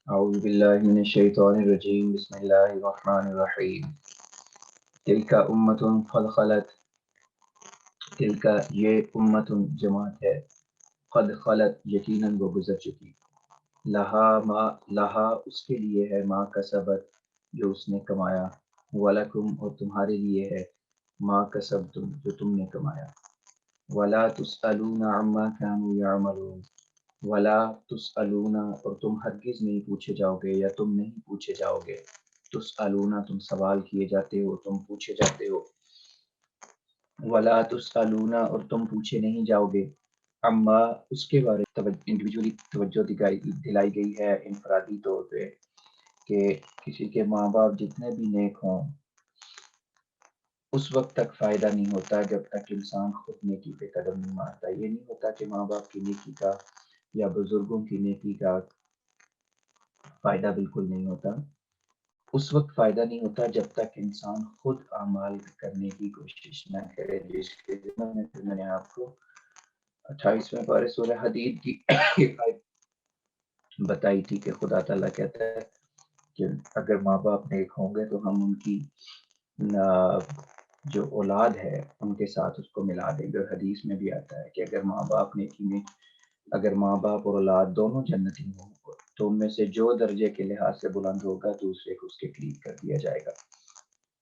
اعوذ باللہ من الشیطان الرجیم بسم اللہ الرحمن الرحیم تلک امت قد خلت تلک یہ امت جماعت ہے قد خلت یقیناً وہ گزر چکی لہا اس کے لیے ہے ما کسبت جو اس نے کمایا ولکم اور تمہارے لیے ہے ما کسبتم جو تم نے کمایا ولا تسألون عما كانوا يعملون ولا تسألون اور تم ہرگز نہیں پوچھے جاؤ گے یا تم نہیں پوچھے جاؤ گے تسألون تم سوال کیے جاتے ہو تم پوچھے جاتے ہو ولا تسألون اور تم پوچھے نہیں جاؤ گے اما اس کے بارے انڈیویجولی توجہ دلائی گئی ہے انفرادی طور پہ کہ کسی کے ماں باپ جتنے بھی نیک ہوں اس وقت تک فائدہ نہیں ہوتا جب تک انسان خود نیکی پہ قدم نہیں مارتا. یہ نہیں ہوتا کہ ماں باپ کی نیکی کا یا بزرگوں کی نیکی کا فائدہ بالکل نہیں ہوتا. اس وقت فائدہ نہیں ہوتا جب تک انسان خود اعمال کرنے کی کوشش نہ کرے. جس کے میں نے آپ کو 28ویں پارے سورہ حدید کی آیت بتائی تھی کہ خدا تعالیٰ کہتا ہے کہ اگر ماں باپ نیک ہوں گے تو ہم ان کی جو اولاد ہے ان کے ساتھ اس کو ملا دیں گے. اور حدیث میں بھی آتا ہے کہ اگر ماں باپ نیکی میں اگر ماں باپ اور اولاد دونوں جنتی ہوں تو ان میں سے جو درجے کے لحاظ سے بلند ہوگا دوسرے کو اس کے قریب کر دیا جائے گا.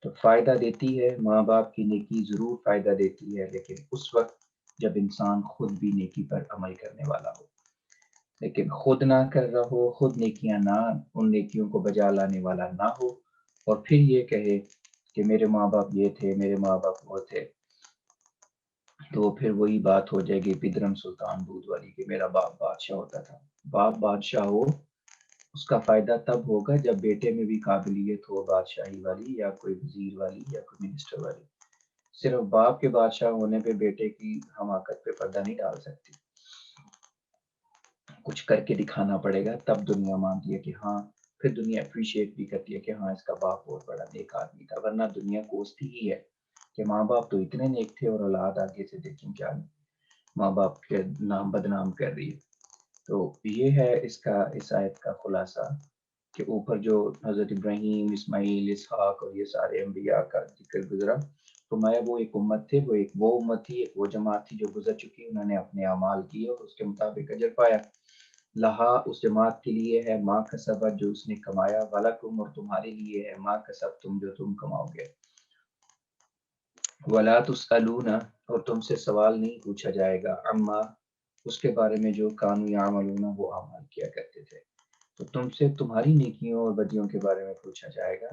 تو فائدہ دیتی ہے ماں باپ کی نیکی ضرور فائدہ دیتی ہے لیکن اس وقت جب انسان خود بھی نیکی پر عمل کرنے والا ہو. لیکن خود نہ کر رہا ہو خود نیکیاں نہ ان نیکیوں کو بجا لانے والا نہ ہو اور پھر یہ کہے کہ میرے ماں باپ یہ تھے میرے ماں باپ وہ تھے تو پھر وہی بات ہو جائے گی پدرم سلطان بود والی کہ میرا باپ بادشاہ ہوتا تھا. باپ بادشاہ ہو اس کا فائدہ تب ہوگا جب بیٹے میں بھی قابلیت ہو بادشاہی والی یا کوئی وزیر والی یا کوئی منسٹر والی. صرف باپ کے بادشاہ ہونے پہ بیٹے کی حماقت پہ پردہ نہیں ڈال سکتی. کچھ کر کے دکھانا پڑے گا تب دنیا مانتی ہے کہ ہاں پھر دنیا اپریشیٹ بھی کرتی ہے کہ ہاں اس کا باپ بہت بڑا نیک آدمی تھا. ورنہ دنیا کوستی ہی ہے کہ ماں باپ تو اتنے نیک تھے اور اولاد آگے سے دیکھیں کیا ماں باپ کے نام بدنام کر رہی ہے. تو یہ ہے اس آیت کا خلاصہ کہ اوپر جو حضرت ابراہیم اسماعیل اسحاق اور یہ سارے انبیاء کا ذکر گزرا تو میں وہ ایک امت تھے وہ امت تھی ایک وہ جماعت تھی جو گزر چکی. انہوں نے اپنے اعمال کیے اور اس کے مطابق اجر پایا. لہا اس جماعت کے لیے ہے ما کسبت جو اس نے کمایا ولکم اور تمہارے لیے ہے ما کسبتم جو تم کماؤ گے. ولا تسألون اور تم سے سوال نہیں پوچھا جائے گا عما اس کے بارے میں جو کانوا یعملون وہ اعمال کیا کرتے تھے. تو تم سے تمہاری نیکیوں اور بدیوں کے بارے میں پوچھا جائے گا.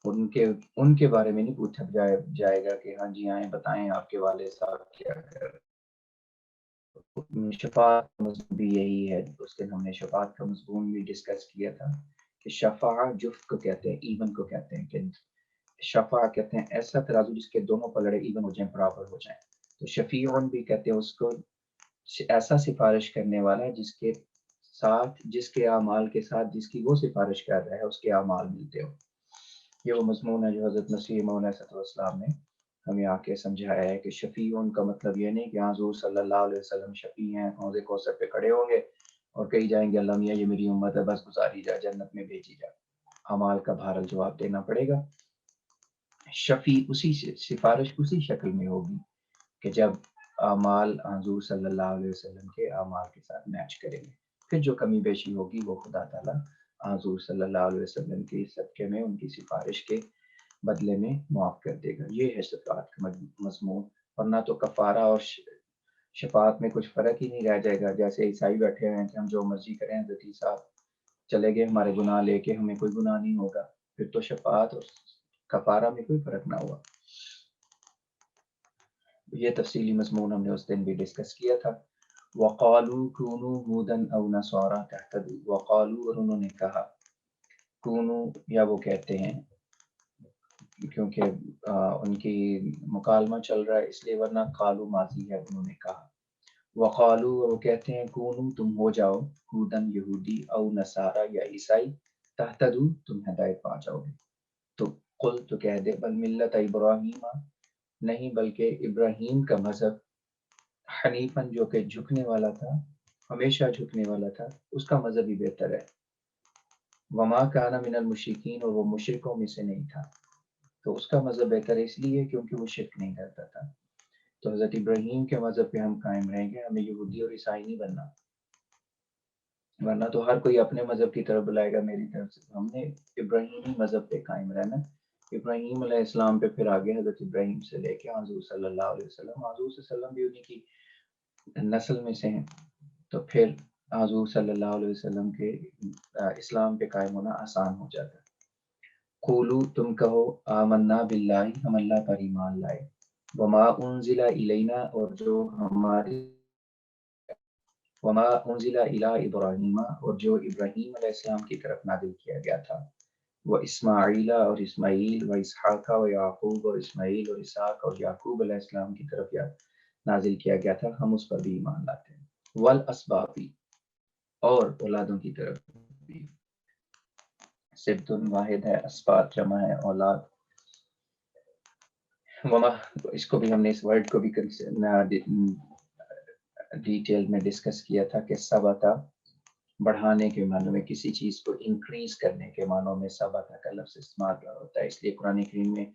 ان کے بارے میں نہیں پوچھا جائے گا کہ ہاں جی آئیں بتائیں آپ کے والد صاحب کیا کر. شفاعت کا مضمون بھی یہی ہے. اس دن ہم نے شفاعت کا مضمون بھی ڈسکس کیا تھا کہ شفاعت جفت کو کہتے ہیں ایون کو کہتے ہیں کہ شفاع کہتے ہیں ایسا ترازو جس کے دونوں پلڑے ایون ہو جائیں برابر ہو جائیں. تو شفیعون بھی کہتے ہیں اس کو ایسا سفارش کرنے والا جس کے ساتھ جس کے اعمال کے ساتھ جس کی وہ سفارش کر رہا ہے اس کے اعمال ملتے ہو. یہ وہ مضمون ہے جو حضرت مسیح موعود علیہ السلام نے ہمیں آ کے سمجھایا ہے کہ شفیعون کا مطلب یہ نہیں کہ حضور صلی اللہ علیہ وسلم شفیع ہیں حوض کوثر پہ کھڑے ہوں گے اور کہی جائیں گے اللہ میاں یہ میری امت ہے بس گزاری جا جنت میں بھیجی جا. اعمال کا بھارا جواب دینا پڑے گا. شفیع اسی سفارش اسی شکل میں ہوگی کہ جب اعمال حضور صلی اللہ علیہ وسلم کے اعمال کے ساتھ میچ کریں گے. پھر جو کمی بیشی ہوگی وہ خدا تعالیٰ حضور صلی اللہ علیہ وسلم کے صدقے میں ان کی سفارش کے بدلے میں معاف کر دے گا. یہ ہے شفاعت کا مضمون. ورنہ تو کفارہ اور شفاعت میں کچھ فرق ہی نہیں رہ جائے گا. جیسے عیسائی بیٹھے ہوئے ہیں کہ ہم جو مرضی کریں حضرت عیسیٰ چلے گئے ہمارے گناہ لے کے ہمیں کوئی گناہ نہیں ہوگا. پھر تو شفاعت اور کفارہ میں کوئی فرق نہ ہوا. یہ تفصیلی مضمون ہم نے اس دن بھی ڈسکس کیا تھا. وقالوا كونوا هودا او نصارى تهتدوا. وقالوا اور انہوں نے کہا كونوا یا وہ کہتے ہیں کیونکہ ان کی مکالمہ چل رہا ہے اس لیے ورنہ قالوا ماضی ہے انہوں نے کہا. وقالوا اور وہ کہتے ہیں كونوا تم ہو جاؤ ہودن یہودی او نصارى یا عیسائی تهتدوا تم ہدایت پا جاؤ گے. تو قل تو کہہ دے بل ملت ابراہیم نہیں بلکہ ابراہیم کا مذہب حنیفاً جو کہ جھکنے والا تھا ہمیشہ جھکنے والا تھا اس کا مذہب ہی بہتر ہے. وما کان من المشرکین، اور وہ مشرکوں میں سے نہیں تھا. تو اس کا مذہب بہتر ہے اس لیے کیونکہ وہ شرک نہیں کرتا تھا. تو حضرت ابراہیم کے مذہب پہ ہم قائم رہیں گے، ہمیں یہودی اور عیسائی نہیں بننا، ورنہ تو ہر کوئی اپنے مذہب کی طرف بلائے گا. میری طرف سے ہم نے ابراہیمی مذہب پہ قائم رہنا. ابراہیم علیہ السلام پہ پھر آگے حضرت ابراہیم سے لے کے حضور صلی اللہ علیہ وسلم، حضور صلی اللہ علیہ وسلم بھی انہی کی نسل میں سے ہیں. تو پھر حضور صلی اللہ علیہ وسلم کے اسلام پہ قائم ہونا آسان ہو جاتا ہے. قولو، تم کہو، آمنا باللہ، ہم اللہ پر ایمان لائے، وما انزل الینا، اور جو ہماری، وما انزل الی ابراہیم، اور جو ابراہیم علیہ السلام کی طرف نازل کیا گیا تھا، وہ اسماعیل، اور اسماعیل، و اسحاق، و یعقوب، اور اسماعیل اور اسحاق اور یعقوب علیہ السلام کی طرف نازل کیا گیا تھا، ہم اس پر بھی ایمان لاتے ہیں. والاسباطی، اور اولادوں کی طرف بھی. سبت واحد ہے، اسباط جمع ہے اولاد. وما، اس کو بھی ہم نے اس ورڈ کو بھی ڈیٹیل میں ڈسکس کیا تھا کہ سبتا بڑھانے کے معنوں میں، کسی چیز کو انکریز کرنے کے معنوں میں سبتا کا لفظ استعمال ہوتا ہے. اس لیے قرآن کریم میں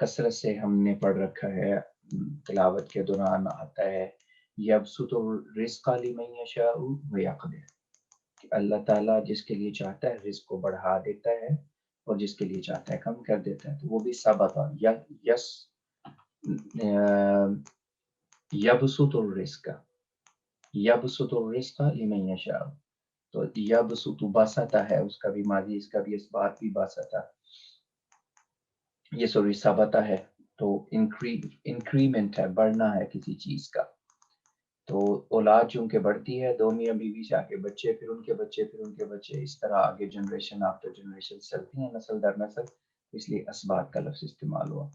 کثرت سے ہم نے پڑھ رکھا ہے، تلاوت کے دوران آتا ہے یبسط الرزق لمن یشاء ویقدر، کہ اللہ تعالیٰ جس کے لیے چاہتا ہے رزق کو بڑھا دیتا ہے اور جس کے لیے چاہتا ہے کم کر دیتا ہے. تو وہ بھی ثابت یس یبسط الرزق، یبسط الرزق لمن یشاء. تو یبسط باسطہ ہے، اس کا بھی ماضی، اس کا بھی اس بات بھی باسطہ، یہ سوری ثابتہ ہے. تو انکریمنٹ ہے، بڑھنا ہے کسی چیز کا. تو اولاد چونکہ بڑھتی ہے، دو میاں بیوی سے آگے بچے، پھر ان کے بچے، پھر ان کے بچے، اس طرح آگے جنریشن آفٹر جنریشن چلتی ہیں، نسل در نسل، اس لیے اسباط کا لفظ استعمال ہوا.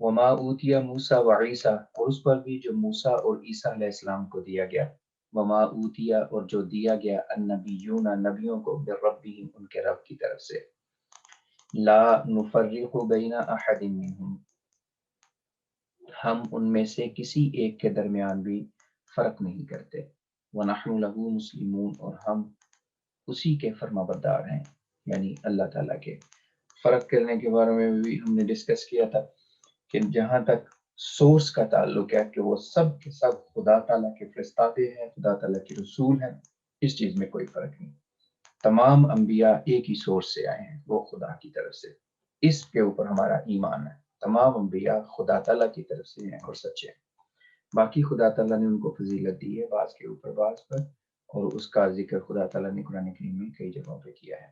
وما اوتیا موسیٰ و عیسیٰ، اور اس پر بھی جو موسیٰ اور عیسیٰ علیہ السلام کو دیا گیا. وما اوتیا، اور جو دیا گیا، النبیون، نبیوں کو، بربہم، ان کے رب کی طرف سے. لا نفرق بین احد منہم، ہم ان میں سے کسی ایک کے درمیان بھی فرق نہیں کرتے. وَنَحْنُ لَهُ مُسْلِمُونَ، اور ہم اسی کے فرما بردار ہیں، یعنی اللہ تعالیٰ کے. فرق کرنے کے بارے میں بھی ہم نے ڈسکس کیا تھا کہ جہاں تک سورس کا تعلق ہے کہ وہ سب کے سب خدا تعالیٰ کے فرستادے ہیں، خدا تعالیٰ کے رسول ہیں، اس چیز میں کوئی فرق نہیں. تمام انبیاء ایک ہی سورس سے آئے ہیں، وہ خدا کی طرف سے. اس کے اوپر ہمارا ایمان ہے، تمام انبیاء خدا تعالیٰ کی طرف سے ہیں اور سچے ہیں. باقی خدا تعالیٰ نے ان کو فضیلت دی ہے، بعض کے اوپر بعض پر، اور اس کا ذکر خدا تعالیٰ نے قرآن کریم میں کئی جگہوں پہ کیا ہے.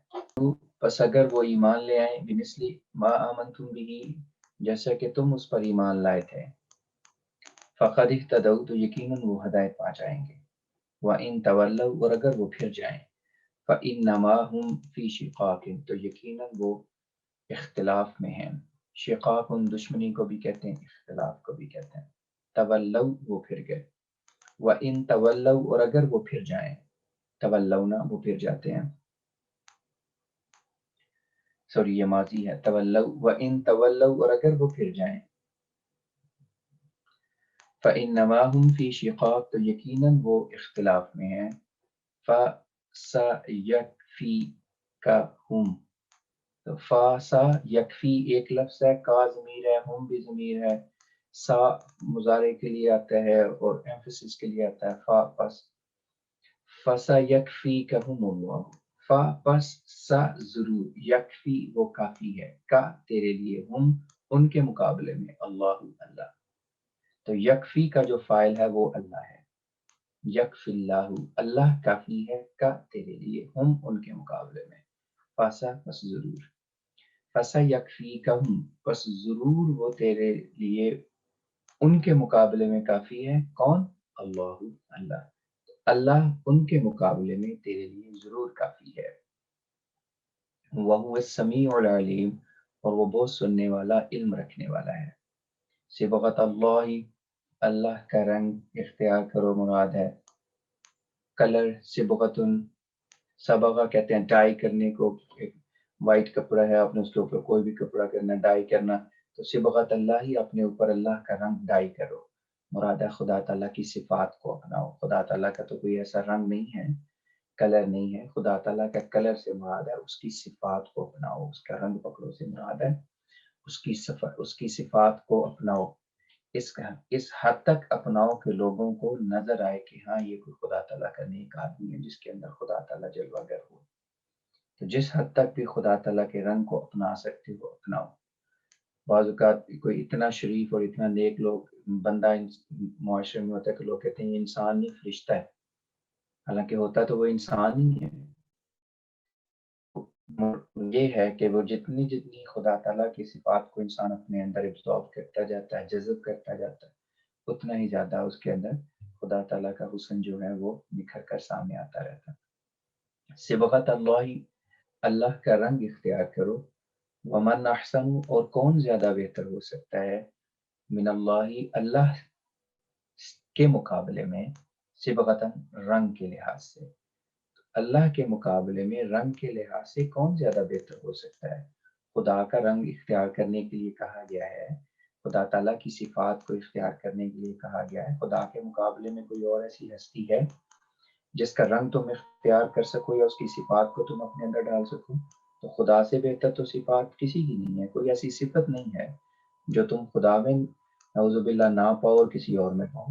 پس اگر وہ ایمان لے آئیں، بمثل ما آمنتم به، جیسا کہ تم اس پر ایمان لائے تھے، فقد اہتدوا، تو یقیناً وہ ہدایت پا جائیں گے. وَإِن تولوا، اور اگر وہ پھر جائیں، فَإِنَّمَا هُمْ فِي شِقَاقٍ، تو یقیناً وہ اختلاف میں ہیں. شقاق دشمنی کو بھی کہتے ہیں، اختلاف کو بھی کہتے ہیں. تولوا، وہ پھر گئے. وَإِن تولوا، اور اگر وہ پھر جائیں، تولونا، وہ پھر جاتے ہیں، سوری یہ ماضی ہے، تولوا. وَإِن تولوا، اور اگر وہ پھر جائیں، فَإِنَّمَا هُمْ فِي شِقَاقٍ، تو یقیناً وہ اختلاف میں ہیں. فَسَيَكْفِيكَهُمْ، تو فا سا یکفی ایک لفظ ہے، کا ضمیر ہے، ہم بھی ضمیر ہے. سا مضارع کے لیے آتا ہے اور ایمفیسس کے لیے آتا ہے. فا پس فسا یکفی کہم اللہ، فا پس سا ضرور، یکفی وہ کافی ہے، کا تیرے لیے، ہم ان کے مقابلے میں، اللہ اللہ. تو یکفی کا جو فاعل ہے وہ اللہ ہے. یکفی اللہ، اللہ کافی ہے، کا تیرے لیے، ہم ان کے مقابلے میں. فاسا پس ضرور، فَسَيَكْفِيكَهُمْ، پس ضرور وہ تیرے لیے ان کے مقابلے میں کافی ہے. کون؟ اللہ اللہ. اللہ ان کے مقابلے میں تیرے لیے ضرور کافی ہے. وَهُوَ السَّمِيعُ الْعَلِيمُ، اور وہ بہت سننے والا، علم رکھنے والا ہے. صبغۃ اللہ، اللہ کا رنگ اختیار کرو مراد ہے کلر. صبغۃ، صبغہ کہتے ہیں ڈائی کرنے کو. وائٹ کپڑا ہے، آپ نے اس کے اوپر کوئی بھی کپڑا کرنا، ڈائی کرنا، تو صبغۃ اللہ ہی، اپنے اوپر اللہ کا رنگ ڈائی کرو. مراد ہے خدا تعالیٰ کی صفات کو اپناؤ. خدا تعالیٰ کا تو کوئی ایسا رنگ نہیں ہے کلر نہیں ہے. خدا تعالیٰ کا کلر سے مراد ہے اس کی صفات کو اپناؤ، اس کا رنگ پکڑو سے مراد ہے اس کی صفات کو اپناؤ. اس حد تک اپناؤ کہ لوگوں کو نظر آئے کہ ہاں یہ کوئی خدا تعالیٰ کا نیک آدمی ہے جس کے اندر خدا تعالیٰ جلوہ گر ہو. تو جس حد تک بھی خدا تعالیٰ کے رنگ کو اپنا سکتے ہو اپناؤ. بعض اوقات کوئی اتنا شریف اور اتنا نیک لوگ بندہ معاشرے میں ہوتا ہے کہ لوگ کہتے ہیں یہ انسان نہیں فرشتہ ہے، حالانکہ ہوتا تو وہ انسان ہی ہے. یہ ہے کہ وہ جتنی خدا تعالیٰ کی صفات کو انسان اپنے اندر ابزارو کرتا جاتا ہے، جذب کرتا جاتا ہے، اتنا ہی زیادہ اس کے اندر خدا تعالیٰ کا حسن جو ہے وہ نکھر کر سامنے آتا رہتا ہے. صبغت اللہ، اللہ کا رنگ اختیار کرو. ومن احسن، اور کون زیادہ بہتر ہو سکتا ہے، من اللہ، اللہ کے مقابلے میں، صبغتاً رنگ کے لحاظ سے. اللہ کے مقابلے میں رنگ کے لحاظ سے کون زیادہ بہتر ہو سکتا ہے. خدا کا رنگ اختیار کرنے کے لیے کہا گیا ہے، خدا تعالیٰ کی صفات کو اختیار کرنے کے لیے کہا گیا ہے. خدا کے مقابلے میں کوئی اور ایسی ہستی ہے جس کا رنگ تم اختیار کر سکو یا اس کی صفات کو تم اپنے اندر ڈال سکو؟ تو خدا سے بہتر تو صفات کسی کی نہیں ہے. کوئی ایسی صفت نہیں ہے جو تم خدا میں نعوذ باللہ نہ پاؤ اور کسی اور میں پاؤ.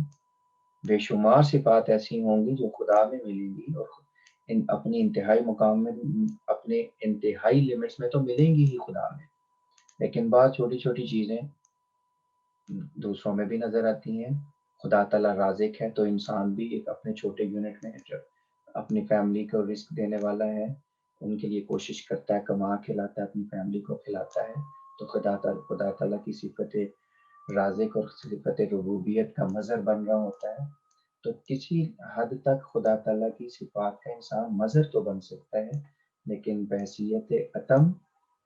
بے شمار صفات ایسی ہوں گی جو خدا میں ملیں گی اور اپنی انتہائی مقام میں، اپنے انتہائی لیمٹس میں تو ملیں گی ہی خدا میں، لیکن بعض چھوٹی چھوٹی چیزیں دوسروں میں بھی نظر آتی ہیں. خدا تعالیٰ رازق ہے تو انسان بھی ایک اپنے چھوٹے یونٹ میں جو اپنی فیملی کو رزق دینے والا ہے، ان کے لیے کوشش کرتا ہے، کما کھلاتا ہے، اپنی فیملی کو کھلاتا ہے. تو خدا تعالیٰ کی صفت رازق اور صفت ربوبیت کا مظہر بن رہا ہوتا ہے. تو کسی حد تک خدا تعالیٰ کی صفات کا انسان مظہر تو بن سکتا ہے، لیکن بحیثیت اتم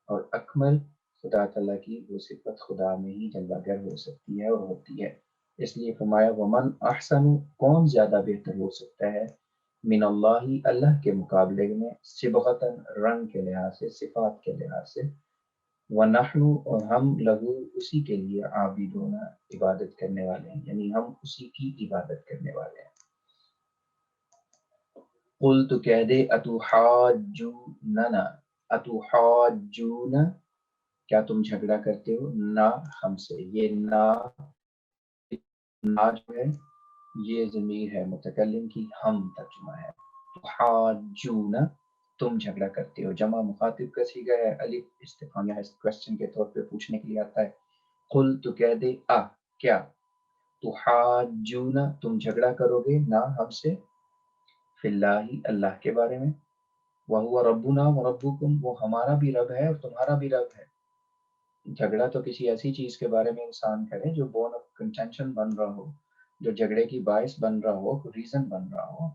اور اکمل خدا تعالیٰ کی وہ صفت خدا میں ہی جلوہ گر ہو سکتی ہے اور ہوتی ہے. اس لیے فرمایا ومن احسن، کون زیادہ بہتر ہو سکتا ہے، من اللہ، اللہ کے مقابلے میں، صبغتاً رنگ کے لحاظ سے، صفات کے لحاظ سے، وَنَحْنُ، اور ہم، لہو، اسی کے لیے، عابدون، عبادت کرنے والے ہیں، یعنی ہم اسی کی عبادت کرنے والے ہیں. قل، تو کہہ دے، اتحاجوننا، اتحاجون، کیا تم جھگڑا کرتے ہو، نہ ہم سے. یہ نہ جو ہے یہ ضمیر ہے متکلم کی، ہم ترجمہ ہے. تحاجون، تم جھگڑا کرتے ہو. جمع مخاطب کا صیغہ ہے، الف استفہامیہ ہے، کوسچن کے طور پہ پوچھنے کے لیے آتا ہے. قل، تو کہہ دے، کیا، تحاجون، تم جھگڑا کرو گے، نہ ہم سے، فی اللہ، اللہ کے بارے میں، وَهُوَ رَبُّنَا وَرَبُّكُمْ، وہ ہمارا بھی رب ہے اور تمہارا بھی رب ہے. جھگڑا تو کسی ایسی چیز کے بارے میں انسان کرے جو بون آف کنٹینشن بن رہا ہو، جو جھگڑے کی باعث بن رہا ہو، ریزن بن رہا ہو.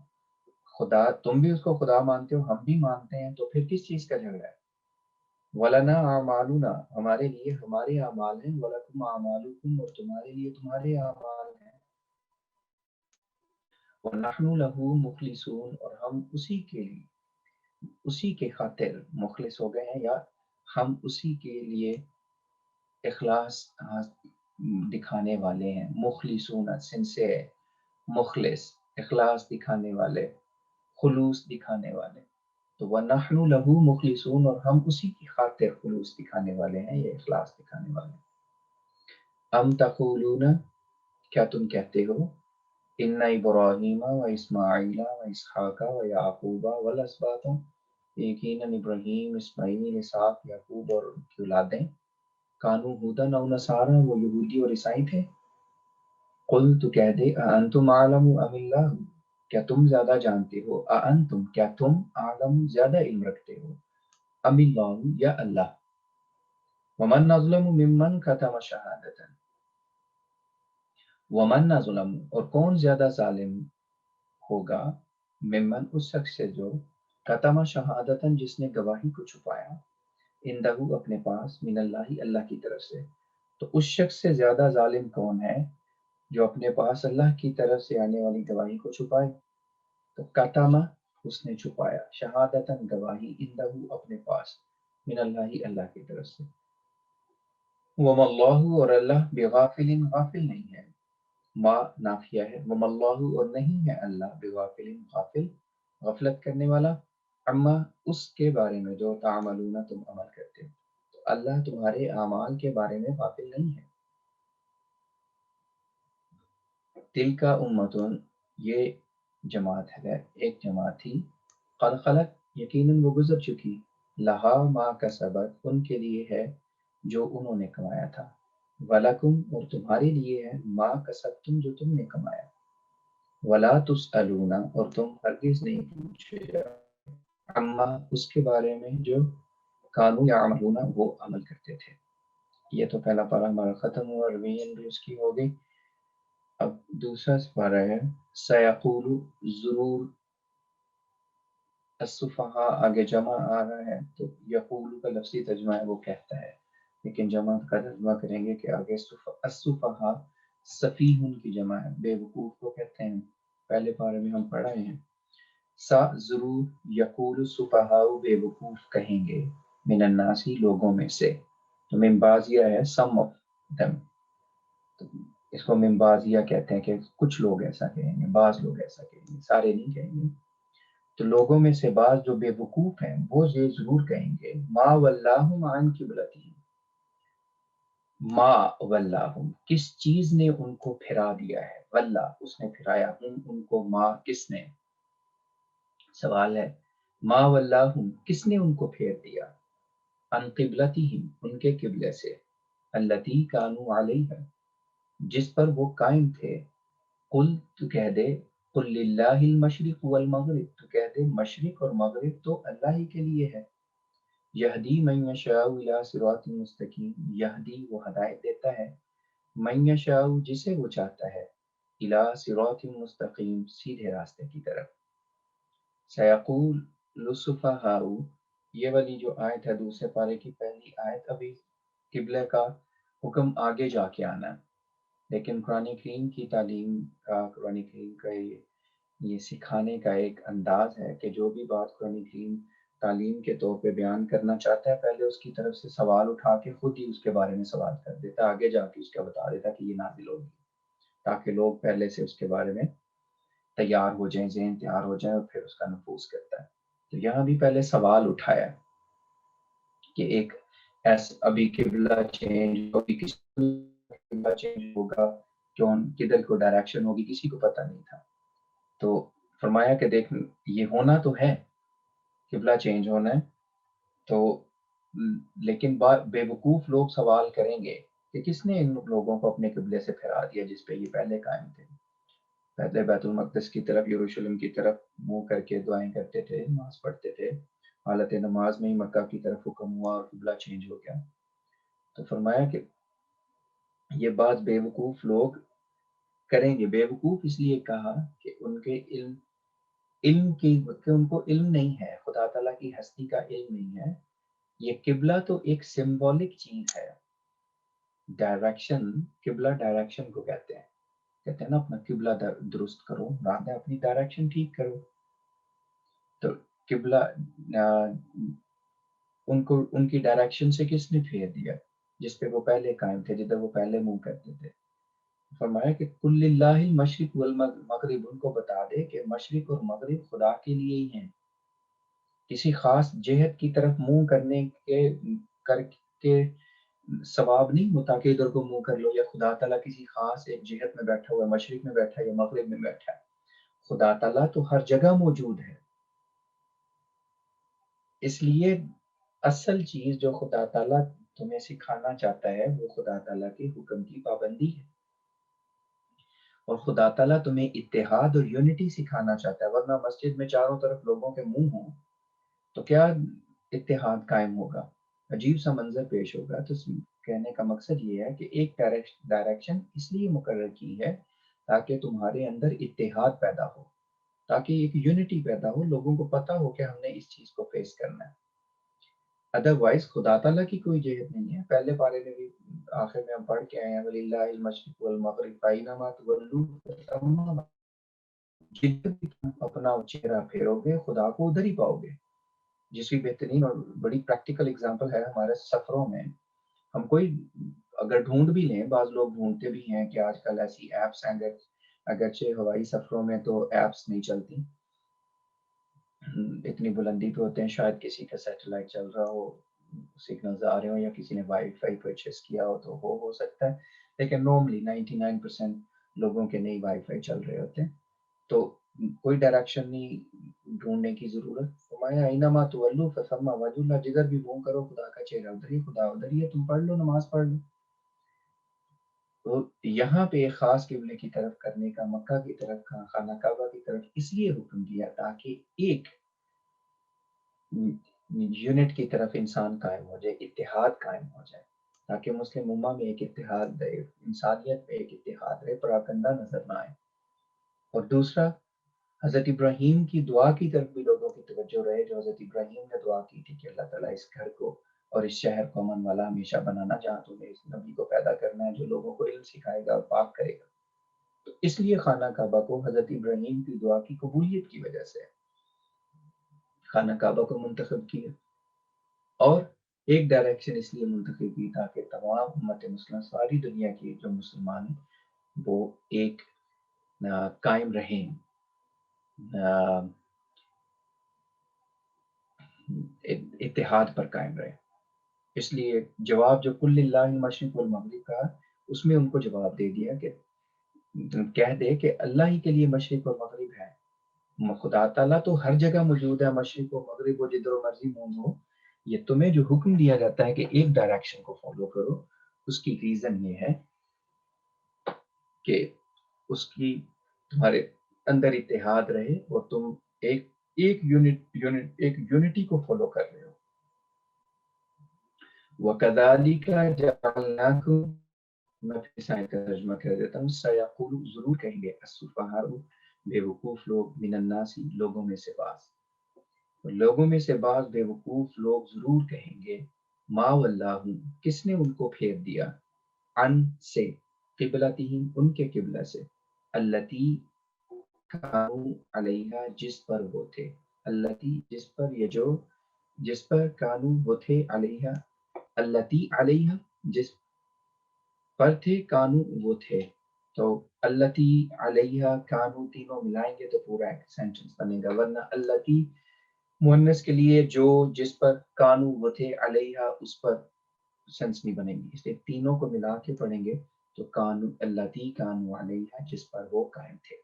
خدا، تم بھی اس کو خدا مانتے ہو، ہم بھی مانتے ہیں، تو پھر کس چیز کا جھگڑا ہے. وَلَنَا أَعْمَالُنَا، ہمارے لیے ہمارے اعمال ہیں، وَلَكُمْ أَعْمَالُكُمْ، اور تمہارے لیے تمہارے اعمال ہیں. وَنَحْنُ لَهُ مُخْلِصُونَ، اور ہم اسی کے لیے، اسی کے خاطر مخلص ہو گئے ہیں، یا ہم اسی کے لیے اخلاص دکھانے والے ہیں. مخلصون، سنسیئر، مخلص، اخلاص دکھانے والے، خلوص دکھانے والے. تو وَنَحْنُ لَهُ مُخْلِصُونَ، اور ہم اسی کی خاطر خلوص دکھانے والے ہیں، یہ اخلاص دکھانے والے ہیں. ام تقولون، کیا تم کہتے ہو، ان ابراہیم و اسماعیل و اسحاق و یعقوب والاسباط، یقیناً ابراہیم، اسماعیل، اسحاق، یعقوب اور ان کی اولادیں، کانو ہودن او نصارا، وہ یہودی اور عیسائی تھے. قل، تو کہہ دے، انتم عالم ام اللہ، کیا تم زیادہ جانتے ہو، انتم، کیا تم، عالم، زیادہ علم رکھتے ہو، ام اللہ، یا اللہ. ومن ظلم ممن کتم شہادتا، ومن ظلم، اور کون زیادہ ظالم ہوگا، ممن، اس شخص سے جو، کتم شہادتا، جس نے گواہی کو چھپایا، اندہو، اپنے پاس، من اللہ، اللہ کی طرف سے. تو اس شخص سے زیادہ ظالم کون ہے جو اپنے پاس اللہ کی طرف سے آنے والی گواہی کو چھپائے. تو کتم، اس نے چھپایا، شہادتاً، گواہی، اندہو، اپنے پاس، من اللہ، اللہ کی طرف سے. وما اللہ، اور اللہ، بغافل، غافل نہیں ہے. ما نافیہ ہے، وما اللہ، اور نہیں ہے اللہ، بغافل، غافل، غفلت کرنے والا، اما اس کے بارے میں جو تعملون تم عمل کرتے ہو، تو اللہ تمہارے اعمال کے بارے میں غافل نہیں ہے۔ دل کا امتن، یہ جماعت ہے، ایک جماعت تھی، قد خلق، یقیناً وہ گزر چکی، لہا ما کسبت، ان کے لیے ہے جو انہوں نے کمایا تھا، ولکم، اور تمہارے لیے ہے ما کسبتم، جو تم نے کمایا، ولا تسألون، اور تم ہرگز نہیں پوچھے جاؤ، عما، اس کے بارے میں جو کانوا یعملون، وہ عمل کرتے تھے۔ یہ تو پہلا پارہ ہمارا ختم ہوا، ریویژن بھی اس کی ہو گئی۔ اب دوسرا پارہ ہے سیقول، ضرور، السفہاء آگے جمع آ رہا ہے تو یقول کا لفظی ترجمہ ہے وہ کہتا ہے، لیکن جمع کا ترجمہ کریں گے کہ آگے السفہاء سفیہن کی جمع ہے، بے وقوف کو کہتے ہیں، پہلے پارے میں ہم پڑھ رہے ہیں۔ سا، ضرور، یقول السفہاء، بے وقوف کہیں گے، من الناسی، لوگوں میں سے، تو من بعضیہ ہے سم آف دم، اس کو من بعضیہ کہتے ہیں کہ کچھ لوگ ایسا کہیں گے، بعض لوگ ایسا کہیں گے، سارے نہیں کہیں گے۔ تو لوگوں میں سے بعض جو بے وقوف ہیں وہ یہ ضرور کہیں گے، ما ولاہم عن قبلتہم، ما ولاہم، کس چیز نے ان کو پھرا دیا ہے، ولا، اس نے پھرایا، ان کو، ما، کس نے، سوال ہے، ما ولاہم، کس نے ان کو پھیر دیا، عن قبلتہم، ان کے قبلے سے، التی کانوا علیہا، جس پر وہ قائم تھے، قل، تو کہہ دے، قل للہ المشرق والمغرب، تو کہہ دے مشرق اور مغرب تو اللہ ہی کے لیے ہے، یہدی من یشاء الی صراط مستقیم، یہدی، وہ ہدایت دیتا ہے، من یشاء، جسے وہ چاہتا ہے، الی صراط مستقیم، سیدھے راستے کی طرف۔ سیقول السفہاء، یہ والی جو آیت ہے دوسرے پارے کی پہلی آیت، ابھی قبلہ کا حکم آگے جا کے آنا ہے، لیکن قرآن کریم کی تعلیم کا، قرآن کریم کا یہ سکھانے کا ایک انداز ہے کہ جو بھی بات قرآن کریم تعلیم کے طور پہ بیان کرنا چاہتا ہے، پہلے اس کی طرف سے سوال اٹھا کے خود ہی اس کے بارے میں سوال کر دیتا، آگے جا کے اس کا بتا دیتا کہ یہ نازل ہوگی، تاکہ لوگ پہلے سے اس کے بارے میں تیار ہو جائیں، ذہن تیار ہو جائیں، اور پھر اس کا نفوذ کرتا ہے۔ تو یہاں بھی پہلے سوال اٹھایا کہ ایک ابھی قبلہ چینج ہوگی، کس قبلہ چینج ہوگا، کدھر کو ڈائریکشن ہوگی، کسی کو پتہ نہیں تھا، تو فرمایا کہ دیکھ، یہ ہونا تو ہے، قبلہ چینج ہونا ہے، تو لیکن بے وقوف لوگ سوال کریں گے کہ کس نے ان لوگوں کو اپنے قبلے سے پھرا دیا جس پہ یہ پہلے قائم تھے، پہلے بیت المقدس کی طرف، یروشلم کی طرف منہ کر کے دعائیں کرتے تھے، نماز پڑھتے تھے، حالت نماز میں ہی مکہ کی طرف حکم ہوا اور قبلہ چینج ہو گیا۔ تو فرمایا کہ یہ بات بے وقوف لوگ کریں گے، بے وقوف اس لیے کہا کہ ان کے علم کی، کہ ان کو علم نہیں ہے، خدا تعالیٰ کی ہستی کا علم نہیں ہے۔ یہ قبلہ تو ایک سمبولک چیز ہے، ڈائریکشن، قبلہ ڈائریکشن کو کہتے ہیں نا، اپنا قبلہ درست کرو، مراد ہے اپنی ڈائریکشن ٹھیک کرو۔ تو قبلہ ان کو، ان کی ڈائریکشن سے کس نے پھیر دیا، جس پہ وہ پہلے قائم تھے، جدھر وہ پہلے منہ کرتے تھے۔ فرمایا کہ کل للہ المشرق والمغرب، ان کو بتا دے کہ مشرق اور مغرب خدا کے لیے ہی ہیں، کسی خاص جہت کی طرف منہ کرنے کے کر کے ثواب نہیں ہوتا کہ ادھر کو منہ کر لو، یا خدا تعالیٰ کسی خاص ایک جہت میں بیٹھا ہوا ہے، مشرق میں بیٹھا ہے یا مغرب میں بیٹھا ہے، خدا تعالیٰ تو ہر جگہ موجود ہے۔ اس لیے اصل چیز جو خدا تعالیٰ تمہیں سکھانا چاہتا ہے وہ خدا تعالیٰ کے حکم کی پابندی ہے، اور خدا تعالیٰ تمہیں اتحاد اور یونٹی سکھانا چاہتا ہے، ورنہ مسجد میں چاروں طرف لوگوں کے منہ ہوں تو کیا اتحاد قائم ہوگا، عجیب سا منظر پیش ہوگا۔ تو کہنے کا مقصد یہ ہے کہ ایک ڈائریکشن اس لیے مقرر کی ہے تاکہ تمہارے اندر اتحاد پیدا ہو، تاکہ ایک یونٹی پیدا ہو، لوگوں کو پتا ہو کہ ہم نے اس چیز کو فیس کرنا ہے۔ ادروائز خدا تعالیٰ کی کوئی جہت نہیں ہے، پہلے پارے میں بھی آخر میں ہم پڑھ کے آئے ہیں وَلِلَّهِ الْمَشْرِقُ وَالْمَغْرِبُ فَأَيْنَمَا تُوَلُّوا فَثَمَّ وَجْهُ اللَّهِ، جدھر بھی تم اپنا چہرہ پھیرو گے خدا کو ادھر ہی پاؤ گے۔ جس کی بہترین اور بڑی پریکٹیکل اگزامپل ہے ہمارے سفروں میں، ہم کوئی اگر ڈھونڈ بھی لیں، بعض لوگ ڈھونڈتے بھی ہیں کہ آج کل ایسی ایپس ہیں، اگرچہ ہوائی سفروں میں تو ایپس نہیں چلتی، اتنی بلندی پہ ہوتے ہیں، شاید کسی کا سیٹلائٹ چل رہا ہو، سگنلز آ رہے ہوں، یا کسی نے وائی فائی پرچیز کیا ہو تو ہو سکتا ہے، لیکن نارملی 99% لوگوں کے نہیں وائی فائی چل رہے ہوتے ہیں، تو کوئی ڈائریکشن نہیں ڈھونڈنے کی ضرورت۔ فرمایا اینما تولوا فثم وجہ اللہ، جدھر بھی منہ کرو خدا کا چہرہ ادھر ہی، خدا ادھر ہی ہے، تم پڑھ لو، نماز پڑھ لو۔ تو یہاں پہ ایک خاص قبلے کی طرف کرنے کا، مکہ کی طرف کا، خانہ کعبہ کی طرف اس لیے حکم دیا تاکہ ایک یونٹ کی طرف انسان قائم ہو جائے، اتحاد قائم ہو جائے، تاکہ مسلم امہ میں ایک اتحاد رہے، انسانیت میں ایک اتحاد رہے، پراکندا نظر نہ آئے۔ اور دوسرا، حضرت ابراہیم کی دعا کی طرف بھی لوگوں کی توجہ رہے، جو حضرت ابراہیم نے دعا کی تھی کہ اللہ تعالیٰ اس گھر کو اور اس شہر کو امن والا ہمیشہ بنانا، جہاں تم نے اس نبی کو پیدا کرنا ہے جو لوگوں کو علم سکھائے گا اور پاک کرے گا۔ تو اس لیے خانہ کعبہ کو حضرت ابراہیم کی دعا کی قبولیت کی وجہ سے خانہ کعبہ کو منتخب کیا، اور ایک ڈائریکشن اس لیے منتخب کی تاکہ تمام امت مسلمہ، ساری دنیا کی جو مسلمان ہیں وہ ایک قائم رہیں، اتحاد پر قائم رہے۔ اس لیے جواب جو کل اللہ المشرق والمغرب کا، اس میں ان کو جواب دے دیا کہ کہہ دے کہ اللہ ہی کے لیے مشرق اور مغرب ہے، خدا تعالیٰ تو ہر جگہ موجود ہے، مشرق و مغرب و جدھر و مرضی مون ہو۔ یہ تمہیں جو حکم دیا جاتا ہے کہ ایک ڈائریکشن کو فالو کرو، اس کی ریزن یہ ہے کہ اس کی تمہارے اندر اتحاد رہے اور تم ایک یونٹی کو فالو کر رہے ہو۔ وَكَذَلِكَ جَعَلْنَاكُمْ، میں پھر سے آیت کا ترجمہ کر دیتا ہوں، سَيَقُولُ، ضرور کہیں گے، السُّفَهَاءُ، بے وقوف لوگ، من الناس، لوگوں میں سے بعض، لوگوں میں سے بعض بے وقوف لوگ ضرور کہیں گے، ما وَلَّاهُمْ، کس نے ان کو پھیر دیا، عن سے، قبلتہم، ان کے قبلہ سے، التی کانوا علیہا، جس پر وہ تھے، التی، جس پر، یہ جو، جس پر، کانوا وہ تھے، علیہا، التی علیہا، جس پر تھے، کانو وہ تھے، تو التی علیہا کانو تینوں ملائیں گے تو پورا ایک سینٹنس بنے گا، ورنہ التی مؤنث کے لیے جو، جس پر، کانو وہ تھے، علیہا اس پر سینس نہیں بنے گی، اس لیے تینوں کو ملا کے پڑھیں گے تو کانو، التی کانو علیہا، جس پر وہ قائم تھے۔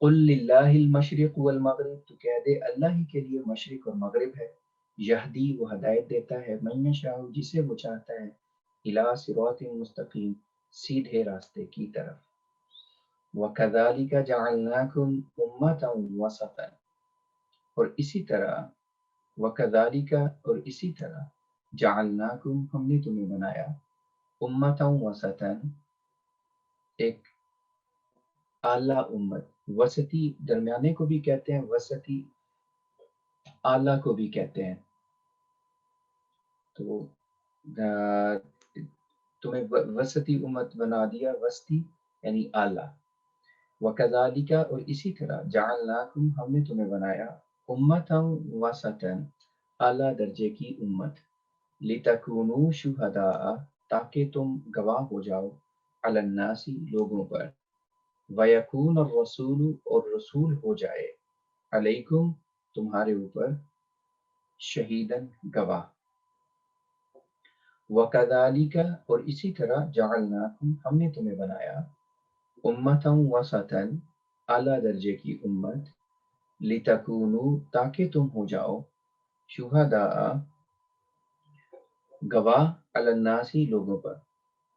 قل للہ المشرق والمغرب، تو کہہ دے اللہ ہی کے لیے مشرق اور مغرب ہے، یہدی، وہ ہدایت دیتا ہے، من یشاء، جسے وہ چاہتا ہے، الی صراط مستقیم، سیدھے راستے کی طرف۔ وَكَذَلِكَ جَعَلْنَاكُمْ أُمَّةً وَسَطًا، اور اسی طرح، وَكَذَلِكَ، اور اسی طرح، جَعَلْنَاكُمْ، ہم نے تمہیں بنایا، أُمَّةً وَسَطًا، ایک اعلیٰ امت، وسطی درمیانے کو بھی کہتے ہیں، وسطی اعلیٰ کو بھی کہتے ہیں، تو تمہیں وسطی امت بنا دیا، وسطی یعنی اعلیٰ۔ وَكَذَلِكَ، اور اسی طرح، جَعَلْنَاكُمْ، ہم نے تمہیں بنایا، أُمَّةً وَسَطًا، اعلیٰ درجے کی امت، لِتَكُونُوا شُهَدَاءَ، تاکہ تم گواہ ہو جاؤ، عَلَى النَّاسِ، لوگوں پر، وَيَكُونَ الرَّسُولُ، اور رسول ہو جائے، عَلَيْكُمْ، تمہارے اوپر، شہیداً، گواہ۔ وَكَذَلِكَ، اور اسی طرح، جَعَلْنَاكُمْ، ہم نے تمہیں بنایا، أُمَّةً وَسَطًا، اعلیٰ درجے کی امت، لِتَكُونُوا، تاکہ تم ہو جاؤ، شُهَدَاءَ، گواہ، عَلَى النَّاسِ، لوگوں پر،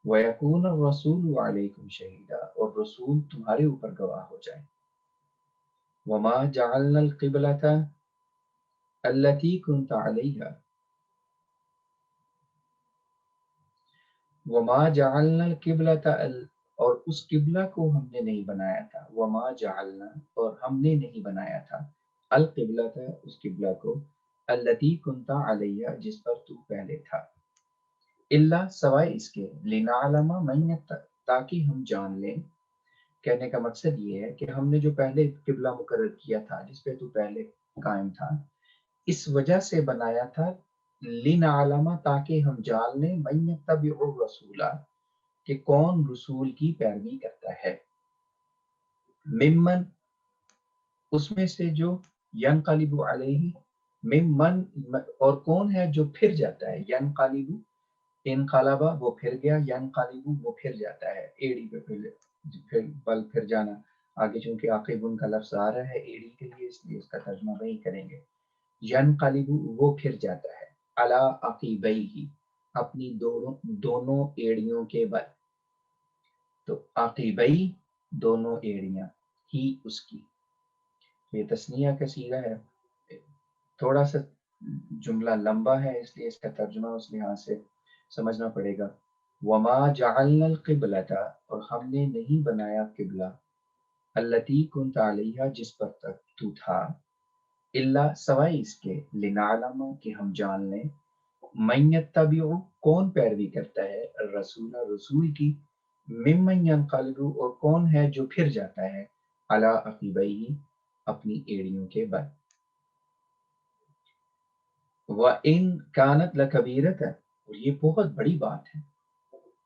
وَيَكُونَ الرَّسُولُ عَلَيْكُمْ شَهِيدًا، اور رسول تمہارے اوپر گواہ ہو جائے۔ وَمَا جَعَلْنَا الْقِبْلَةَ الَّتِي كُنْتَ عَلَيْهَا، وَمَا جَعَلْنَا الْقِبْلَةَ، اور اس قبلہ کو ہم نے نہیں بنایا تھا، وَمَا جَعَلْنَا، اور ہم نے نہیں بنایا تھا، الْقِبْلَةَ، اس قبلہ کو، الَّتِي كُنْتَ عَلَيْهَا، جس پر تو پہلے تھا، إِلَّا، سوائے اس کے، لِنَعْلَمَ مَن يَتَّقِ، تاکہ ہم جان لیں۔ کہنے کا مقصد یہ ہے کہ ہم نے جو پہلے قبلہ مقرر کیا تھا، جس پہ تو پہلے قائم تھا، اس وجہ سے بنایا تھا، لِنَعْلَمَ، تاکہ ہم جان لیں، مَن يَتَّبِعُ الرَّسُولَ، کہ کون رسول کی پیروی کرتا ہے، ممن، اس میں سے جو ینقلب علیہ ممن، اور کون ہے جو پھر جاتا ہے، ینقلب انقلبہ وہ پھر گیا، ینقلب وہ پھر جاتا ہے، ایڑی پہ پھر بل پھر جانا، آگے چونکہ عاقب ان کا لفظ آ رہا ہے ایڑی کے لیے اس لیے اس کا ترجمہ وہی کریں گے، ینقلب وہ پھر جاتا ہے، علی عقیبیہ اپنی دونوں ایڑیوں کے بل، تو عقیبی دونوں ایڑیاں ہی اس کی، یہ تثنیہ کا صیغہ ہے، تھوڑا سا جملہ لمبا ہے اس لیے اس کا ترجمہ اس لحاظ سے سمجھنا پڑے گا، وما جعلنا القبلۃ اور ہم نے نہیں بنایا قبلہ، التی کنت علیہا جس پر تک تو تھا، الا سوائے اس کے، لنعلم کہ ہم جان لیں، من یتبع کون پیروی کرتا ہے، الرسول رسول کی، ممن ینقلب اور کون ہے جو پھر جاتا ہے، علی عقبیہ اپنی ایڑیوں کے بل، وَإِن كَانَتْ لَكَبِيرَةً اور یہ بہت بڑی بات ہے،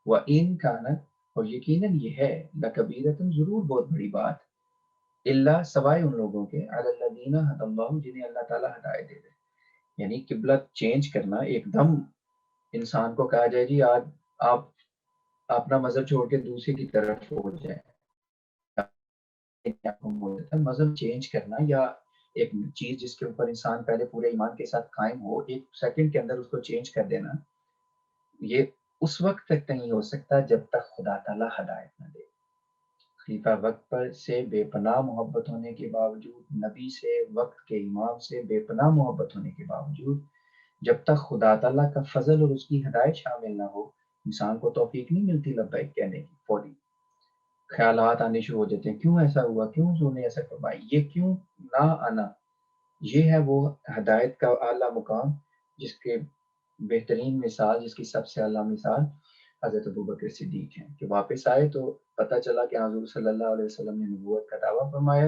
وَإِن كَانَتْ اور یقیناً یہ ہے، لَكَبِيرَةً ضرور بہت بڑی بات، الا سوائے ان لوگوں کے، علی الذین ھدی اللہ جنہیں اللہ تعالیٰ ہدایت دے دے، یعنی قبلہ چینج کرنا ایک دم انسان کو کہا جائے جی آج آپ اپنا مذہب چھوڑ کے دوسرے کی طرف ہو جائیں، مذہب چینج کرنا یا ایک چیز جس کے اوپر انسان پہلے پورے ایمان کے ساتھ قائم ہو، ایک سیکنڈ کے اندر اس کو چینج کر دینا، یہ اس وقت تک نہیں ہو سکتا جب تک خدا تعالیٰ ہدایت نہ دے۔ خلیفہ وقت پر سے بے پناہ محبت ہونے کے باوجود، نبی سے، وقت کے امام سے بے پناہ محبت ہونے کے باوجود، جب تک خدا تعالیٰ کا فضل اور اس کی ہدایت شامل نہ ہو، انسان کو توفیق نہیں ملتی لبیک کہنے کی، فوری خیالات آنے شروع ہو جاتے ہیں، کیوں ایسا ہوا، کیوں حضور نے ایسا فرمایا، یہ کیوں نہ آنا، یہ ہے وہ ہدایت کا اعلیٰ مقام جس کے بہترین مثال، جس کی سب سے اعلیٰ مثال حضرت ابوبکر صدیق ہیں، کہ واپس آئے تو پتہ چلا کہ حضور صلی اللہ علیہ وسلم نے نبوت کا دعویٰ فرمایا،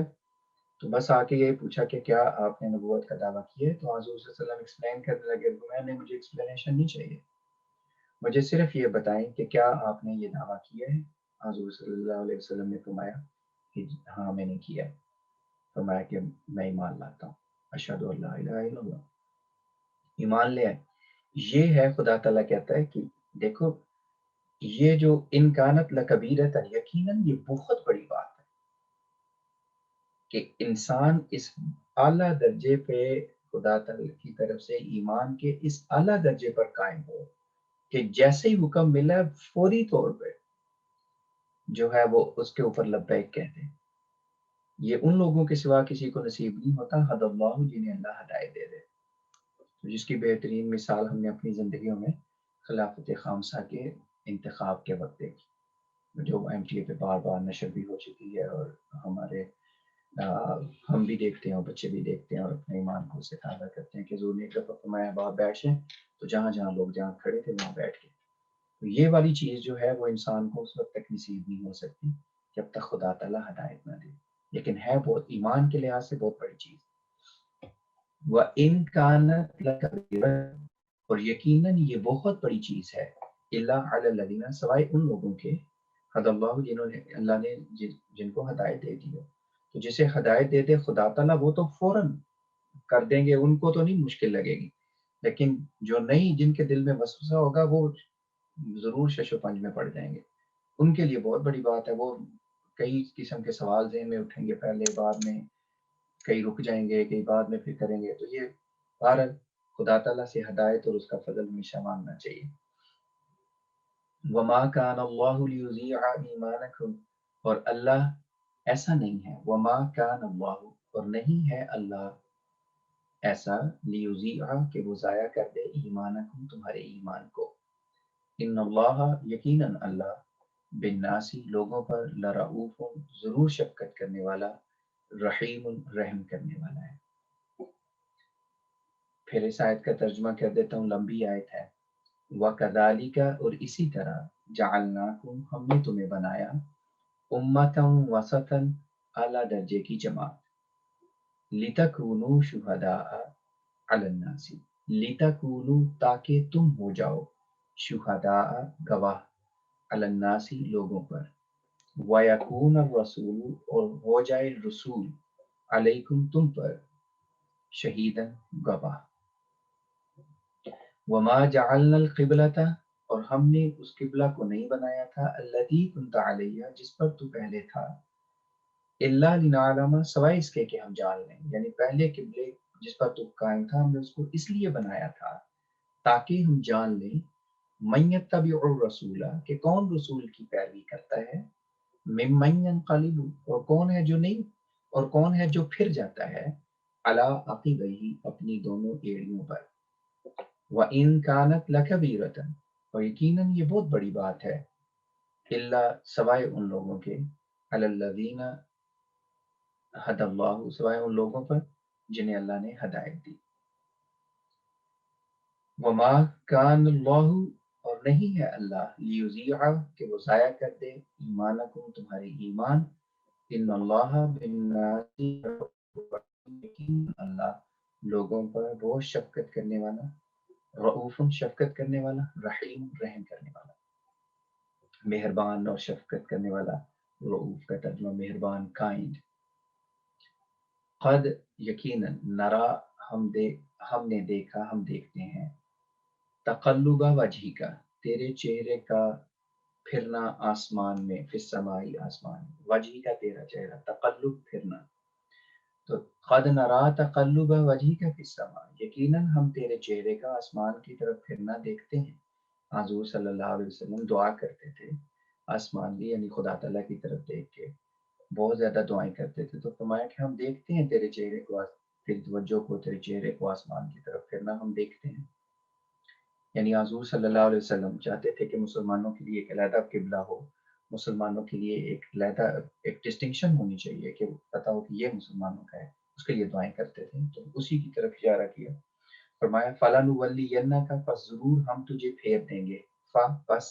تو بس آ کے یہ پوچھا کہ کیا آپ نے نبوت کا دعویٰ کیا ہے، تو حضور صلی اللہ علیہ وسلم ایکسپلین کرنے لگے، میں نے مجھے ایکسپلینیشن نہیں چاہیے، مجھے صرف یہ بتائیں کہ کیا آپ نے یہ دعویٰ کیا ہے، حضور صلی اللہ علیہ وسلم نے فرمایا کہ ہاں میں نے کیا ہے، فرمایا کہ میں ایمان لاتا ہوں، اشہد ان لا الہ الا اللہ، ایمان لے آئے، یہ ہے خدا تعالیٰ کہتا ہے کہ دیکھو یہ جو انکانت لکبیرۃ یقیناً یہ بہت بڑی بات ہے کہ انسان اس اعلیٰ درجے پہ خدا تعالیٰ کی طرف سے ایمان کے اس اعلیٰ درجے پر قائم ہو کہ جیسے ہی حکم ملا فوری طور پہ جو ہے وہ اس کے اوپر لبیک کہتے ہیں، یہ ان لوگوں کے سوا کسی کو نصیب نہیں ہوتا، حد اللہ جنہیں اللہ ہدایت دے دے، جس کی بہترین مثال ہم نے اپنی زندگیوں میں خلافت خامسہ کے انتخاب کے وقت دیکھی، جو ایم ٹی اے پہ بار بار نشر بھی ہو چکی ہے، اور ہمارے ہم بھی دیکھتے ہیں اور بچے بھی دیکھتے ہیں اور اپنے ایمان کو سے تازہ کرتے ہیں کہ حضور نے ایک دفعہ فرمایا باپ بیٹھ جائیں، تو جہاں جہاں لوگ جہاں کھڑے تھے وہاں بیٹھ گئے، تو یہ والی چیز جو ہے وہ انسان کو اس وقت تک نصیب نہیں ہو سکتی جب تک خدا تعالیٰ ہدایت نہ دے، لیکن ہے بہت ایمان کے لحاظ سے بہت بڑی چیز، وَإِن كَانَتْ لَكَبِيرَةً اور یقیناً یہ بہت بڑی چیز ہے، الا علی الذین سوائے ان لوگوں کے، حد اللہ جنہوں نے اللہ نے جن کو ہدایت دے دی ہے، تو جسے ہدایت دے دے خدا تعالیٰ وہ تو فوراً کر دیں گے، ان کو تو نہیں مشکل لگے گی، لیکن جو نہیں، جن کے دل میں وسوسہ ہوگا وہ ضرور شش و پنج میں پڑ جائیں گے، ان کے لیے بہت بڑی بات ہے، وہ کئی قسم کے سوال ذہن میں اٹھیں گے، پہلے بعد میں کئی رک جائیں گے، کئی بعد میں پھر کریں گے، تو یہ بہرحال خدا تعالیٰ سے ہدایت اور اس کا فضل ہمیشہ مانگنا چاہیے۔ وما کان اللہ لیضیع ایمانکم اور اللہ ایسا نہیں ہے، وما کان اللہ اور نہیں ہے اللہ ایسا، لیضیع کہ وہ ضائع کر دے، ایمانکم تمہارے ایمان کو، ان اللہ یقیناً اللہ بالناسی لوگوں پر لرؤوف ضرور شفقت کرنے والا، رحیم رحم کرنے والا ہے۔ پھر اس آیت کا ترجمہ کر دیتا ہوں، لمبی آیت ہے، وَكَذَلِكَ اور اسی طرح جعلناکم ہم نے تمہیں بنایا، امتًا وسطًا اعلیٰ درجے کی جماعت، لِتَكُونُوا شُهَدَاءَ عَلَى النَّاسِ لِتَكُونُوا تاکہ تم ہو جاؤ، شہداء گواہ، علی الناس لوگوں پر، وَيَكُونَ الرَّسُولُ اور ہو جائے رسول، علیکم تم پر، شہیدن گواہ، وما جعلنا القبلۃ اور ہم نے اس قبلہ کو نہیں بنایا تھا، التی کنت علیہ جس پر تو پہلے تھا، الا لنعلم سوائے اس کے کہ ہم جان لیں، یعنی پہلے قبلے جس پر تو قائم تھا ہم نے اس کو اس لیے بنایا تھا تاکہ ہم جان لیں من یتبع الرسول کہ کون رسول کی پیروی کرتا ہے، ممن ینقلب اور کون ہے جو نہیں، اور کون ہے جو پھر جاتا ہے، علی عقبیہ اپنی دونوں ایڑیوں پر، وَإِن كَانَتْ لَكَبِيرَةً اور یقیناً یہ بہت بڑی بات ہے، الا سوائے ان لوگوں کے، علی الذین ہدی اللہ سوائے ان لوگوں پر جنہیں اللہ نے ہدایت دی، وما کان اللہ اور نہیں ہے اللہ لیضیع کہ وہ ضائع کر دے ایمانکم تمہاری ایمان، ان اللہ بالناس اللہ لوگوں پر بہت شفقت کرنے والا، رؤوف شفقت کرنے والا، رحیم رحم کرنے والا، مہربان اور شفقت کرنے والا، رؤوف کا ترجمہ مہربان، کائنڈ، قد یقیناً نرا ہم نے دیکھا ہم دیکھتے ہیں، تقلب وجہی کا تیرے چہرے کا پھرنا آسمان میں، فی السمائی آسمان میں، وجہی کا تیرا چہرہ، تقلب پھرنا، تو قد نرا تقلب وجہی کا فی السماء یقیناً ہم تیرے چہرے کا آسمان کی طرف پھرنا دیکھتے ہیں۔ حضور صلی اللہ علیہ وسلم دعا کرتے تھے آسمان کی، یعنی خدا تعالیٰ کی طرف دیکھ کے بہت زیادہ دعائیں کرتے تھے، تو فرمایا کہ ہم دیکھتے ہیں تیرے چہرے کو، تیری توجہ کو، تیرے چہرے کو آسمان کی طرف پھرنا ہم دیکھتے ہیں۔ یعنی حضور صلی اللہ علیہ وسلم چاہتے تھے کہ مسلمانوں کے لیے ایک علیحدہ قبلہ ہو، مسلمانوں کے لیے ایک علیحدہ ایک ڈسٹنکشن ہونی چاہیے کہ پتہ ہو کہ یہ مسلمانوں کا ہے، اس کے لیے دعائیں کرتے تھے، تو اسی کی طرف اشارہ کیا۔ فرمایا فَلَنُوَلِّيَنَّكَ پس ضرور ہم تجھے پھیر دیں گے، فا پس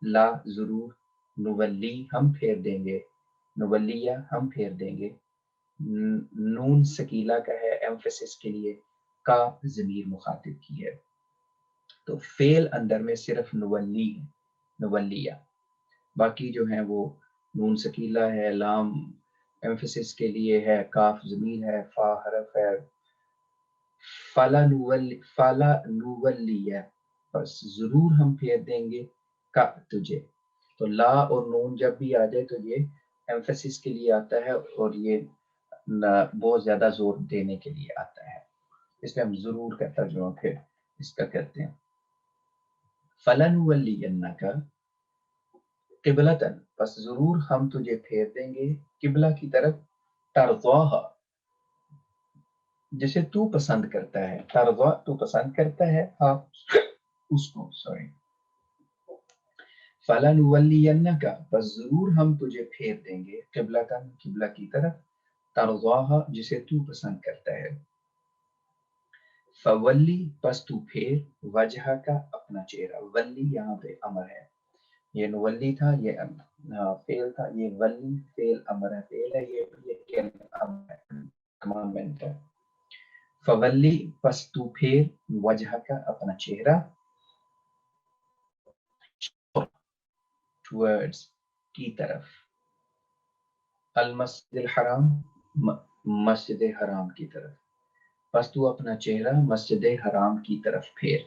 لا ضرور، نولی ہم پھیر دیں گے، نولیہ ہم پھیر دیں گے، نون سکیلہ کا ہے ایمفیسس کے لیے، کا ضمیر مخاطب کی ہے، تو فعل اندر میں صرف نولی ہے، نولیہ، باقی جو ہیں وہ نون سکیلہ ہے، لام ایمفیسس کے لیے ہے، کاف ضمیر ہے، فا حرف ہے، فلا نولیہ بس ضرور ہم پھیر دیں گے کا تجھے، تو لا اور نون جب بھی آ جائے تو یہ ایمفیسس کے لیے آتا ہے اور یہ بہت زیادہ زور دینے کے لیے آتا ہے، اس میں ہم ضرور کا ترجمہ پھر اس کا کرتے ہیں۔ فَلَنُوَلِّيَنَّكَ قِبْلَةً پس ضرور ہم تجھے پھیر دیں گے قبلہ کی طرف، ترضاها جسے تو پسند کرتا ہے، ترضا تو پسند کرتا ہے آپ اس کو، سوری، فَلَنُوَلِّيَنَّكَ بس ضرور ہم تجھے پھیر دیں گے قبلةً قبلہ کی طرف، ترضاها جسے تو پسند کرتا ہے، فولی پس تو پھیر، وجہ کا اپنا چہرہ، ولی یہاں پہ امر ہے، یہ نولی تھا، یہ فعل تھا، یہ ولی فعل امر ہے، فعل ہے، یہ امر ہے، کمانڈمنٹ ہے، فولی پس تو پھیر، وجہ کا اپنا چہرہ، ٹورڈز کی طرف، المسجد الحرام مسجد حرام کی طرف، پس تو اپنا چہرہ مسجد حرام کی طرف پھیر،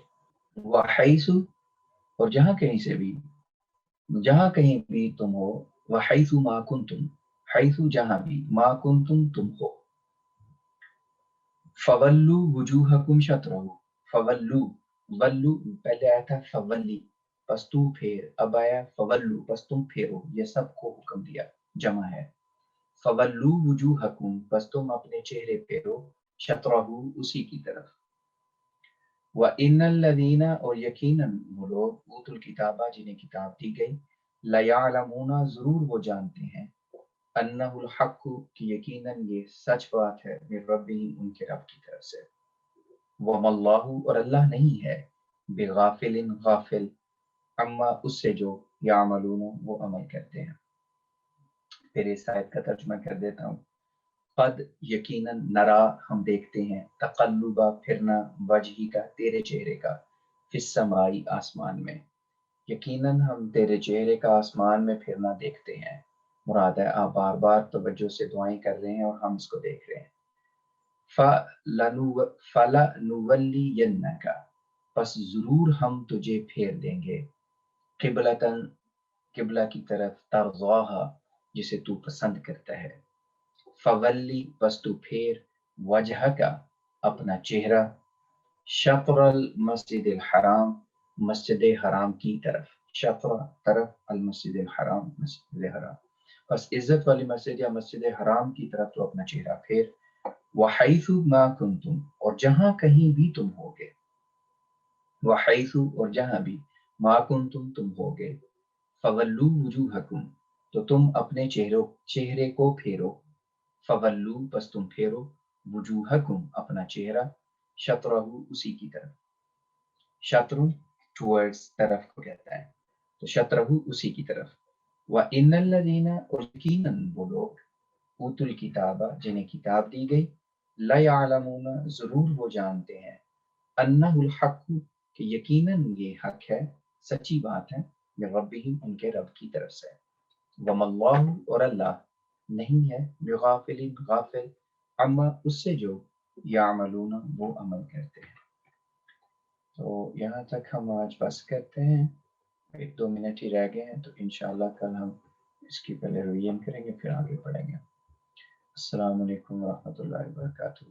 وحیث اور جہاں کہیں سے بھی، جہاں کہیں بھی تم ہو، وحیث ما کنتم حیث جہاں بھی، ما کنتم تم ہو، فولو وجوہکم شطرہ، فولو ولو پہلے آیا تھا فولی پس تو پھیر، اب آیا فولو پس تم پھیرو، یہ سب کو حکم دیا، جمع ہے، فولو وجوہکم پس تم اپنے چہرے پھیرو، شطرہ اسی کی طرف، وَإِنَّ الَّذِينَ اور یقیناً وہ لوگ اوتوا الکتابہ جنہیں کتاب دی گئی، لَيَعْلَمُونَ ضرور وہ جانتے ہیں، أَنَّهُ الْحَقُّ کہ یقیناً یہ سچ بات ہے، من ربہم ان کے رب کی طرف سے، وَمَا اللَّهُ اور اللہ نہیں ہے، بغافل غافل، عما اس سے جو یعملون وہ عمل کرتے ہیں۔ پھر اس آیت کا ترجمہ کر دیتا ہوں، قد یقیناً نرا ہم دیکھتے ہیں، تقلبہ پھرنا، وجہی کا تیرے چہرے کا، فی السمائی آسمان میں، یقیناً ہم تیرے چہرے کا آسمان میں پھرنا دیکھتے ہیں، مراد ہے آپ بار بار توجہ سے دعائیں کر رہے ہیں اور ہم اس کو دیکھ رہے ہیں. فَلَنُوَلِّيَنَّكَ پس ضرور ہم تجھے پھیر دیں گے قبلتاً قبلہ کی طرف ترضاہا جسے تو پسند کرتا ہے. فولی پس تو پھیر وجہ کا اپنا چہرہ شطر المسجد الحرام مسجد حرام کی طرف. شطر طرف، المسجد الحرام مسجد حرام. بس عزت والی مسجد یا مسجد حرام کی طرف تو اپنا چہرہ پھیر. وحیث ما کنتم اور جہاں کہیں بھی تم ہوگے. وحیث اور جہاں بھی ما کنتم تم ہوگے. فولو وجوہکم تو تم اپنے چہرے کو پھیرو. فولو پس تم پھیرو وجوہکم اپنا چہرہ شطرہ اسی کی طرف. شطر ٹورڈز طرف کو کہتا ہے تو شطرہ اسی کی طرف. وَإِنَّ الَّذِينَ اور یقیناً وہ لوگ اوتوا الکتاب جنہیں کتاب دی گئی لَيَعْلَمُونَ ضرور وہ جانتے ہیں أَنَّهُ الْحَقُّ کہ یقیناً یہ حق ہے، سچی بات ہے، من ربہم ان کے رب کی طرف سے. وَمَا اللَّهُ اور اللہ نہیں ہے بغافل غافل عما اس سے جو یعملون وہ عمل کرتے ہیں. تو یہاں تک ہم آج بس کرتے ہیں. 1-2 منٹ ہی رہ گئے ہیں تو انشاءاللہ کل ہم اس کی پہلے ریویژن کریں گے پھر آگے پڑھیں گے. السلام علیکم ورحمۃ اللہ وبرکاتہ.